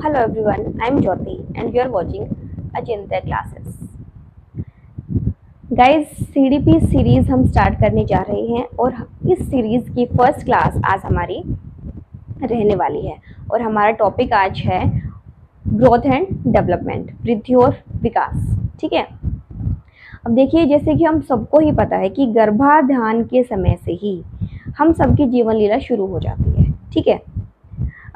Hello everyone, I am Jyoti and you are watching Achintya Classes. Guys CDP series हम start करने जा रहे हैं और इस सीरीज की फर्स्ट क्लास आज हमारी रहने वाली है और हमारा टॉपिक आज है ग्रोथ एंड डेवलपमेंट, वृद्धि और विकास। ठीक है, अब देखिए जैसे कि हम सबको ही पता है कि गर्भाधान के समय से ही हम सबकी जीवन लीला शुरू हो जाती है। ठीक है,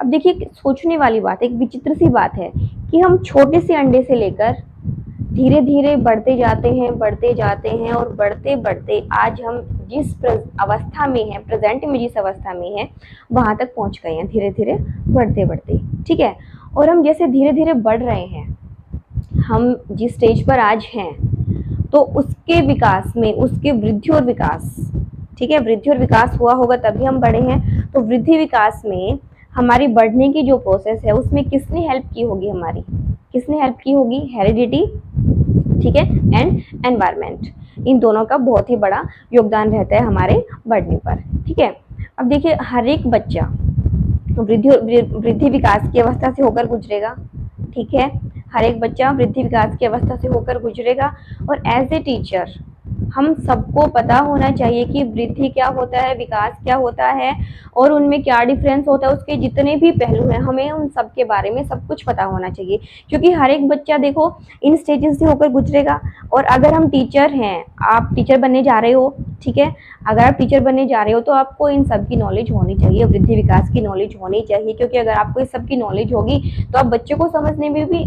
अब देखिए सोचने वाली बात, एक विचित्र सी बात है कि हम छोटे से अंडे से लेकर धीरे धीरे बढ़ते जाते हैं और बढ़ते बढ़ते आज हम जिस अवस्था में हैं, प्रेजेंट में जिस अवस्था में हैं वहां तक पहुंच गए हैं, धीरे धीरे बढ़ते बढ़ते। ठीक है, और हम जैसे धीरे धीरे बढ़ रहे हैं, हम जिस स्टेज पर आज हैं तो उसके विकास में, उसके वृद्धि और विकास, ठीक है, वृद्धि और विकास हुआ होगा तभी हम बढ़े हैं। तो वृद्धि विकास में हमारी बढ़ने की जो प्रोसेस है उसमें किसने हेल्प की होगी, हमारी किसने हेल्प की होगी? हेरिडिटी, ठीक है, एंड एनवायरनमेंट, इन दोनों का बहुत ही बड़ा योगदान रहता है हमारे बढ़ने पर। ठीक है, अब देखिए हर एक बच्चा वृद्धि विकास की अवस्था से होकर गुजरेगा। ठीक है, हर एक बच्चा वृद्धि विकास की अवस्था से होकर गुजरेगा और एज ए टीचर हम सबको पता होना चाहिए कि वृद्धि क्या होता है, विकास क्या होता है और उनमें क्या डिफरेंस होता है, उसके जितने भी पहलू हैं हमें उन सब के बारे में सब कुछ पता होना चाहिए, क्योंकि हर एक बच्चा देखो इन स्टेजेस से होकर गुजरेगा। और अगर हम टीचर हैं, आप टीचर बनने जा रहे हो, ठीक है, अगर आप टीचर बनने जा रहे हो तो आपको इन सब की नॉलेज होनी चाहिए, वृद्धि विकास की नॉलेज होनी चाहिए, क्योंकि अगर आपको इस सब की नॉलेज होगी तो आप बच्चे को समझने में भी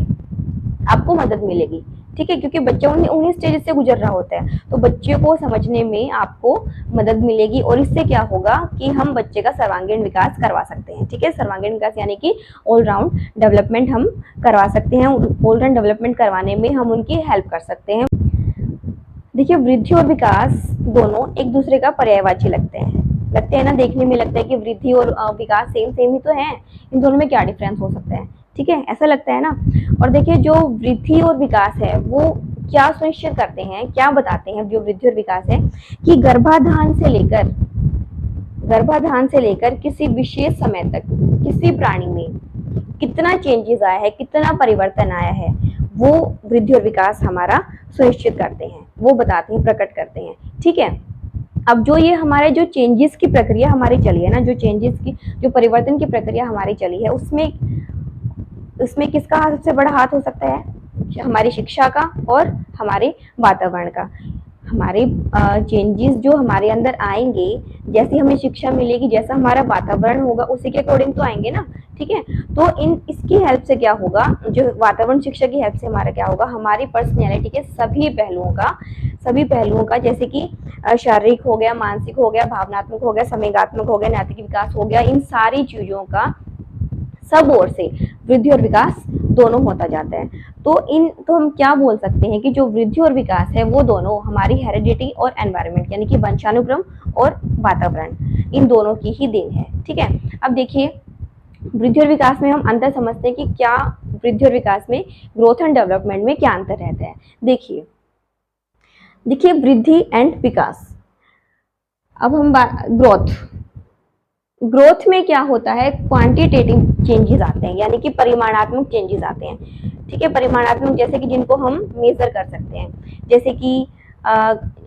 आपको मदद मिलेगी। ठीक है, क्योंकि बच्चा उन्हीं स्टेज से गुजर रहा होता है, तो बच्चे को समझने में आपको मदद मिलेगी और इससे क्या होगा कि हम बच्चे का सर्वांगीण विकास करवा सकते हैं। ठीक है, सर्वांगीण विकास यानी कि ऑलराउंड डेवलपमेंट हम करवा सकते हैं, ऑलराउंड डेवलपमेंट करवाने में हम उनकी हेल्प कर सकते हैं। देखिए वृद्धि और विकास दोनों एक दूसरे का पर्यायवाची लगते हैं ना, देखने में लगता है कि वृद्धि और विकास सेम सेम ही तो है, इन दोनों में क्या डिफरेंस हो सकता है? ठीक है, ऐसा लगता है ना। और देखिए जो वृद्धि और विकास है वो क्या सुनिश्चित करते हैं, क्या बताते हैं जो वृद्धि और विकास है, कि गर्भाधान से लेकर किसी विशेष समय तक किसी प्राणी में कितना चेंजेस आया है, कितना परिवर्तन आया है, वो वृद्धि और विकास हमारा सुनिश्चित करते हैं, वो बताते हैं, प्रकट करते हैं। ठीक है, अब जो ये हमारे जो चेंजेस की प्रक्रिया हमारी चली है ना, जो चेंजेस की जो परिवर्तन की प्रक्रिया हमारी चली है, उसमें किसका सबसे बड़ा हाथ हो सकता है? हमारी शिक्षा का और हमारे वातावरण का। हमारे चेंजेस जो हमारे अंदर आएंगे, जैसी हमें शिक्षा मिलेगी, जैसा हमारा वातावरण होगा उसी के अकॉर्डिंग तो आएंगे ना। ठीक है, तो इसकी हेल्प से क्या होगा, जो वातावरण शिक्षा की हेल्प से हमारा क्या होगा, हमारी पर्सनैलिटी के सभी पहलुओं का जैसे कि शारीरिक हो गया, मानसिक हो गया, भावनात्मक हो गया, संवेगात्मक हो गया, नैतिक विकास हो गया, इन सारी चीजों का सब ओर से वृद्धि और विकास दोनों होता जाता है। तो हम क्या बोल सकते हैं कि जो वृद्धि और विकास है वो दोनों हमारी हेरिडिटी और एनवायरनमेंट यानी कि वंशानुक्रम और वातावरण, इन दोनों की ही देन है। ठीक है, अब देखिए वृद्धि और विकास में हम अंतर समझते हैं कि क्या वृद्धि और विकास में, ग्रोथ एंड डेवलपमेंट में क्या अंतर रहता है। देखिए वृद्धि एंड विकास, अब हम ग्रोथ में क्या होता है, क्वांटिटेटिव चेंजेस आते हैं, यानी कि परिमाणात्मक चेंजेस आते हैं। ठीक है, परिमाणात्मक जैसे कि जिनको हम मेजर कर सकते हैं, जैसे कि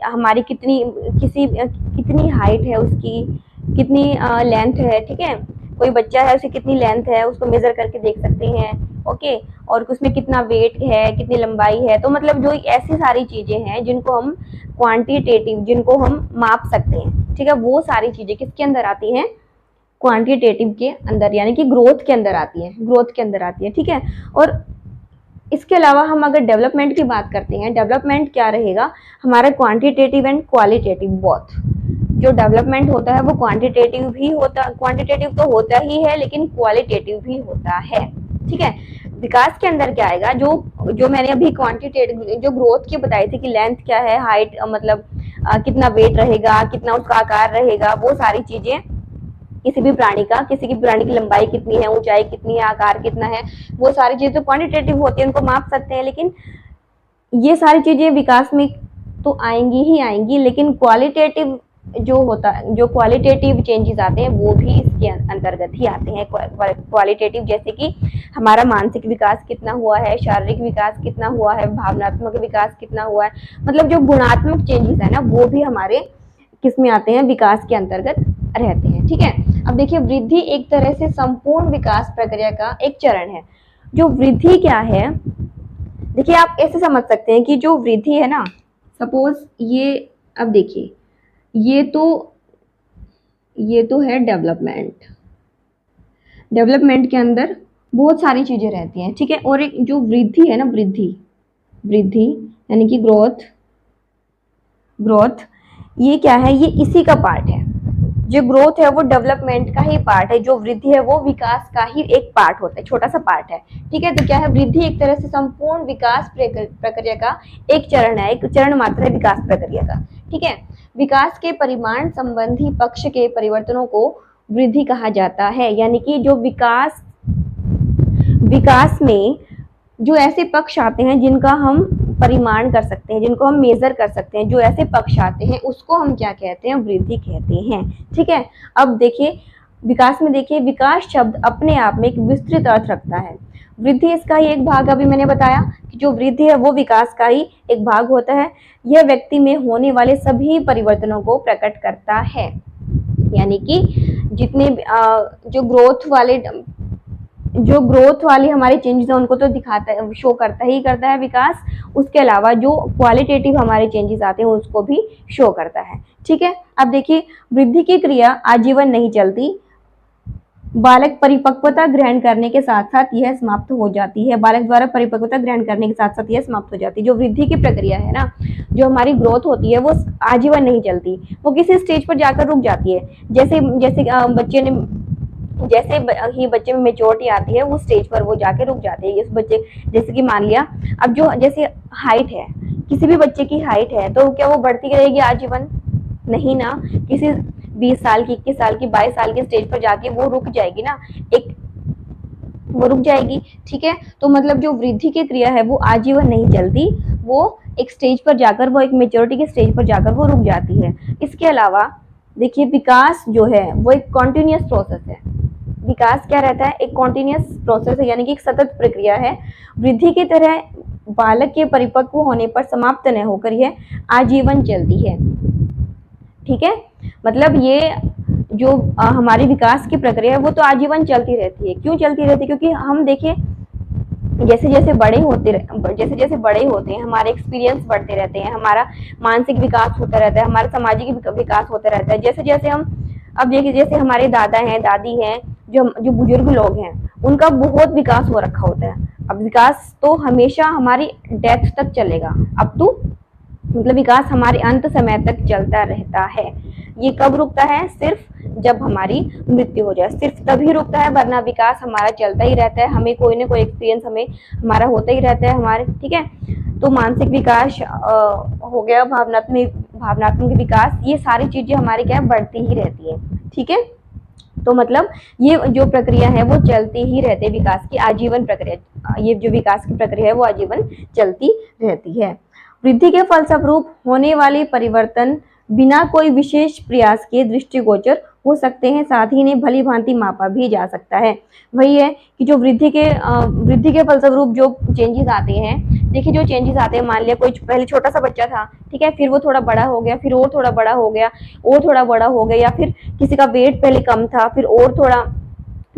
हमारी कितनी हाइट है, उसकी कितनी लेंथ है। ठीक है, कोई बच्चा है, उसकी कितनी लेंथ है, उसको मेजर करके देख सकते हैं। ओके, और उसमें कितना वेट है, कितनी लंबाई है, तो मतलब जो ऐसी सारी चीजें हैं जिनको हम क्वांटिटेटिव, जिनको हम माप सकते हैं। ठीक है, वो सारी चीजें किसके अंदर आती हैं? क्वांटिटेटिव के अंदर, यानी कि ग्रोथ के अंदर आती है। ठीक है, और इसके अलावा हम अगर डेवलपमेंट की बात करते हैं, डेवलपमेंट क्या रहेगा हमारा? Quantitative and qualitative both. जो डेवलपमेंट होता है वो क्वांटिटेटिव तो होता ही है, लेकिन क्वालिटेटिव भी होता है। ठीक है, विकास के अंदर क्या आएगा, जो मैंने अभी क्वांटिटेटिव, जो ग्रोथ की बताई थी कि लेंथ क्या है, हाइट मतलब कितना वेट रहेगा, कितना उसका आकार रहेगा, वो सारी चीजें किसी भी प्राणी की लंबाई कितनी है, ऊंचाई कितनी है, आकार कितना है, वो सारी चीजें तो क्वांटिटेटिव होती है, उनको माप सकते हैं। लेकिन ये सारी चीजें विकास में तो आएंगी ही आएंगी, लेकिन क्वालिटेटिव जो क्वालिटेटिव चेंजेस आते हैं वो भी इसके अंतर्गत ही आते हैं। क्वालिटेटिव जैसे कि हमारा मानसिक विकास कितना हुआ है, शारीरिक विकास कितना हुआ है, भावनात्मक विकास कितना हुआ है, मतलब जो गुणात्मक चेंजेस है ना वो भी हमारे किस में आते हैं, विकास के अंतर्गत रहते हैं। ठीक है, अब देखिए वृद्धि एक तरह से संपूर्ण विकास प्रक्रिया का एक चरण है। जो वृद्धि क्या है, देखिए आप ऐसे समझ सकते हैं कि जो वृद्धि है ना, सपोज ये, अब देखिए ये तो है डेवलपमेंट। डेवलपमेंट के अंदर बहुत सारी चीजें रहती हैं, ठीक है। और एक जो वृद्धि है ना, वृद्धि यानी कि ग्रोथ ये क्या है, ये इसी का पार्ट है। जो ग्रोथ है वो डेवलपमेंट का ही पार्ट है, जो वृद्धि है वो विकास का ही एक पार्ट होता है, छोटा सा पार्ट है। ठीक है, तो क्या है, वृद्धि एक तरह से संपूर्ण विकास प्रक्रिया का एक चरण है, एक चरण मात्र है विकास प्रक्रिया का। ठीक है, विकास के परिमाण संबंधी पक्ष के परिवर्तनों को वृद्धि कहा जाता है। यानी कि जो विकास में जो ऐसे पक्ष आते हैं जिनका हम परिमाण कर सकते हैं, जिनको हम मेजर कर सकते हैं, जो ऐसे पक्ष आते हैं उसको हम क्या कहते हैं, वृद्धि कहते हैं। ठीक है, अब देखिए विकास में, देखिए विकास शब्द अपने आप में एक विस्तृत अर्थ रखता है। वृद्धि इसका ही एक भाग, अभी मैंने बताया कि जो वृद्धि है वो विकास का ही एक भाग होता है। यह व्यक्ति में होने वाले सभी परिवर्तनों को प्रकट करता है। यानी कि जितने जो ग्रोथ वाली हमारे चेंजेस हैं उनको तो दिखाता है, शो करता है विकास। उसके अलावा जो क्वालिटेटिव हमारे चेंजेस आते हैं उसको भी शो करता है। ठीक है, अब देखिए वृद्धि की क्रिया आजीवन नहीं चलती। बालक परिपक्वता ग्रहण करने के साथ साथ यह समाप्त हो जाती है। बालक द्वारा परिपक्वता ग्रहण करने के साथ साथ यह समाप्त हो जाती है। जो वृद्धि की प्रक्रिया है ना, जो हमारी ग्रोथ होती है वो आजीवन नहीं चलती, वो किसी स्टेज पर जाकर रुक जाती है। जैसे ही बच्चे में मेच्योरिटी आती है उस स्टेज पर वो जाके रुक जाते हैं। इस बच्चे, जैसे कि मान लिया अब जो जैसे हाइट है, किसी भी बच्चे की हाइट है तो क्या वो बढ़ती रहेगी आजीवन? नहीं ना, किसी 20 साल की, 21 साल की, 22 साल के स्टेज पर जाके वो रुक जाएगी ना, वो रुक जाएगी। ठीक है, तो मतलब जो वृद्धि की क्रिया है वो आजीवन नहीं चलती, वो एक स्टेज पर जाकर, वो एक मेच्योरिटी के स्टेज पर जाकर वो रुक जाती है। इसके अलावा देखिए विकास जो है वो एक कॉन्टिन्यूअस प्रोसेस है। विकास क्या रहता है, एक कॉन्टिन्यूअस प्रोसेस है, यानी कि एक सतत प्रक्रिया है। वृद्धि की तरह बालक के परिपक्व होने पर समाप्त न होकर यह आजीवन चलती है। ठीक है, मतलब ये जो हमारी विकास की प्रक्रिया है वो तो आजीवन चलती रहती है। क्यों चलती रहती है? क्योंकि हम देखिए जैसे जैसे बड़े होते हैं हमारे एक्सपीरियंस बढ़ते रहते हैं, हमारा मानसिक विकास होता रहता है, हमारा सामाजिक विकास होता रहता है। जैसे जैसे हम, अब देखिए जैसे हमारे दादा हैं, दादी हैं, जो बुजुर्ग लोग हैं, उनका बहुत विकास हो रखा होता है। अब विकास तो हमेशा हमारी डेथ तक चलेगा, अब तो मतलब विकास हमारे अंत समय तक चलता रहता है। ये कब रुकता है? सिर्फ जब हमारी मृत्यु हो जाए, सिर्फ तभी रुकता है, वरना विकास हमारा चलता ही रहता है। हमें कोई ना कोई एक्सपीरियंस हमारा होता ही रहता है हमारे। ठीक है, तो मानसिक विकास हो गया, भावनात्मक विकास, ये सारी चीजें हमारी क्या है, बढ़ती ही रहती है। ठीक है, तो मतलब ये जो प्रक्रिया है वो चलती ही रहती है, विकास की आजीवन प्रक्रिया, ये जो विकास की प्रक्रिया है वो आजीवन चलती रहती है। वृद्धि के फलस्वरूप होने वाले परिवर्तन बिना कोई विशेष प्रयास के दृष्टिगोचर हो सकते हैं, साथ ही इन्हें भली भांति मापा भी जा सकता है। वही है कि जो वृद्धि के फलस्वरूप जो चेंजेस आते हैं, देखिए जो चेंजेस आते हैं, मान लिया कोई पहले छोटा सा बच्चा था, ठीक है, फिर वो थोड़ा बड़ा हो गया, फिर और थोड़ा बड़ा हो गया, और थोड़ा बड़ा हो गया, या फिर किसी का वेट पहले कम था, फिर और थोड़ा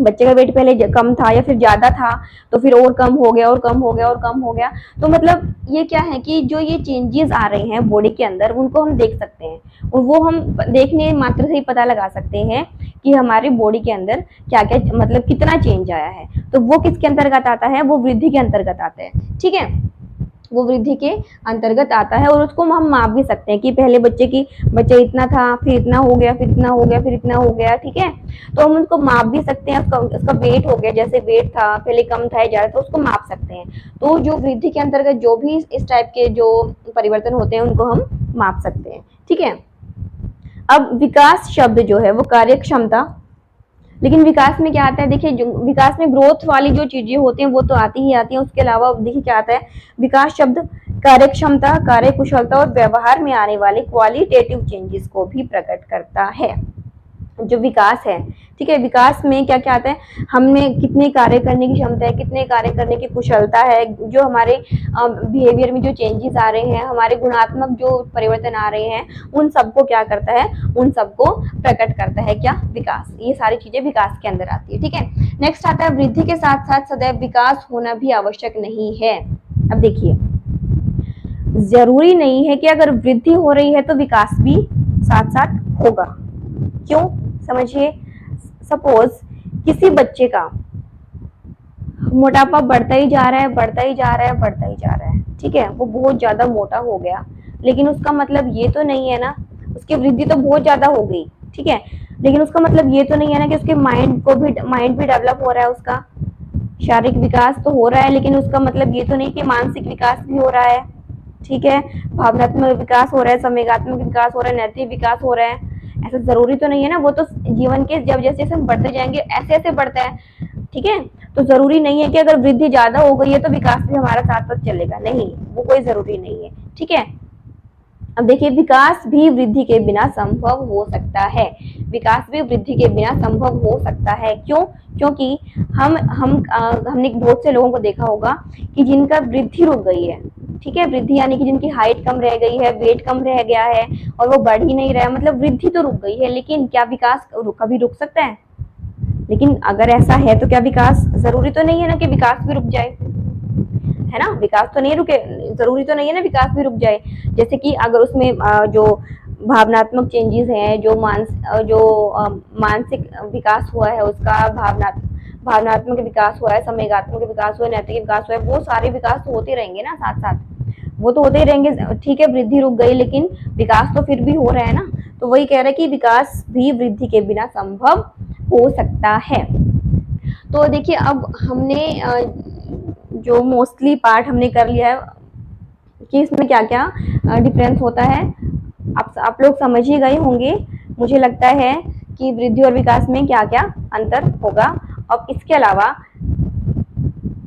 बच्चे का वेट पहले कम था या फिर ज्यादा था, तो फिर और कम हो गया और कम हो गया और कम हो गया। तो मतलब ये क्या है कि जो ये चेंजेस आ रहे हैं बॉडी के अंदर, उनको हम देख सकते हैं, और वो हम देखने मात्र से ही पता लगा सकते हैं कि हमारी बॉडी के अंदर क्या क्या, मतलब कितना चेंज आया है। तो वो किसके अंतर्गत आता है? वो वृद्धि के अंतर्गत आता है। ठीक है, वो वृद्धि के अंतर्गत आता है, और उसको हम माप भी सकते हैं कि पहले बच्चे इतना था, फिर इतना हो गया, फिर इतना हो गया, फिर इतना हो गया। ठीक है, तो हम उसको माप भी सकते हैं। उसका वेट हो गया, जैसे वेट था पहले कम था या ज्यादा, तो उसको माप सकते हैं। तो जो वृद्धि के अंतर्गत जो भी इस टाइप के जो परिवर्तन होते हैं उनको हम माप सकते हैं। ठीक है, अब विकास शब्द जो है वो कार्य क्षमता, लेकिन विकास में क्या आता है, देखिए जो विकास में ग्रोथ वाली जो चीजें होती हैं वो तो आती ही आती हैं। उसके अलावा देखिए क्या आता है, विकास शब्द कार्यक्षमता, कार्यकुशलता और व्यवहार में आने वाले क्वालिटेटिव चेंजेस को भी प्रकट करता है। जो विकास है, ठीक है, विकास में क्या क्या आता है, हमें कितने कार्य करने की क्षमता है, कितने कार्य करने की कुशलता है, जो हमारे बिहेवियर में जो चेंजेस आ रहे हैं, हमारे गुणात्मक जो परिवर्तन आ रहे हैं, उन सबको क्या करता है, उन सबको प्रकट करता है क्या, विकास। ये सारी चीजें विकास के अंदर आती है, ठीक है। नेक्स्ट आता है वृद्धि के साथ साथ सदैव विकास होना भी आवश्यक नहीं है। अब देखिए, जरूरी नहीं है कि अगर वृद्धि हो रही है तो विकास भी साथ साथ होगा। क्यों, समझिए। सपोज किसी बच्चे का मोटापा बढ़ता ही जा रहा है, बढ़ता ही जा रहा है, बढ़ता ही जा रहा है, ठीक है, वो बहुत ज्यादा मोटा हो गया, लेकिन उसका मतलब ये तो नहीं है ना, उसकी वृद्धि तो बहुत ज्यादा हो गई, ठीक है, लेकिन उसका मतलब ये तो नहीं है ना कि उसके माइंड भी डेवलप हो रहा है, उसका शारीरिक विकास तो हो रहा है, लेकिन उसका मतलब ये तो नहीं कि मानसिक विकास भी हो रहा है, ठीक है, भावनात्मक विकास हो रहा है, संवेगात्मक विकास हो रहा है, नैतिक विकास हो रहा है। ऐसा जरूरी तो नहीं है ना, वो तो जीवन के जब जैसे जैसे हम बढ़ते जाएंगे ऐसे ऐसे बढ़ता है, ठीक है। तो जरूरी नहीं है कि अगर वृद्धि ज्यादा हो गई है तो विकास भी हमारा साथ साथ चलेगा, नहीं, वो कोई जरूरी नहीं है, ठीक है। अब देखिए, विकास भी वृद्धि के बिना संभव हो सकता है। विकास भी वृद्धि के बिना संभव हो सकता है। क्यों? क्योंकि हमने बहुत से लोगों को देखा होगा कि जिनका वृद्धि रुक गई है, ठीक है, वृद्धि यानी कि जिनकी हाइट कम रह गई है, वेट कम रह गया है और वो बढ़ ही नहीं रहा है, मतलब वृद्धि तो रुक गई है, लेकिन क्या विकास कभी रुक सकता है? लेकिन अगर ऐसा है तो क्या विकास, जरूरी तो नहीं है ना कि विकास भी रुक जाए, है ना, विकास तो नहीं रुके, जरूरी तो नहीं है ना विकास भी रुक जाए। जैसे कि अगर उसमें जो भावनात्मक चेंजेस हैं, जो मानसिक विकास हुआ है, उसका भावनात्मक विकास हुआ है, संवेगात्मक विकास हुआ है, नैतिक विकास हुआ है, वो सारे विकास तो होते रहेंगे ना साथ साथ, वो तो होते ही रहेंगे, ठीक है, वृद्धि रुक गई लेकिन विकास तो फिर भी हो रहा है ना। तो वही कह रहा है कि विकास भी वृद्धि के बिना संभव हो सकता है। तो देखिए, अब हमने जो मोस्टली पार्ट हमने कर लिया है कि इसमें क्या क्या डिफरेंस होता है, आप लोग समझ ही गए होंगे, मुझे लगता है कि वृद्धि और विकास में क्या क्या अंतर होगा। अब इसके अलावा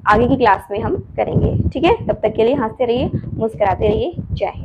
आगे की क्लास में हम करेंगे, ठीक है। तब तक के लिए हंसते रहिए, मुस्कुराते रहिए। जय हिंद।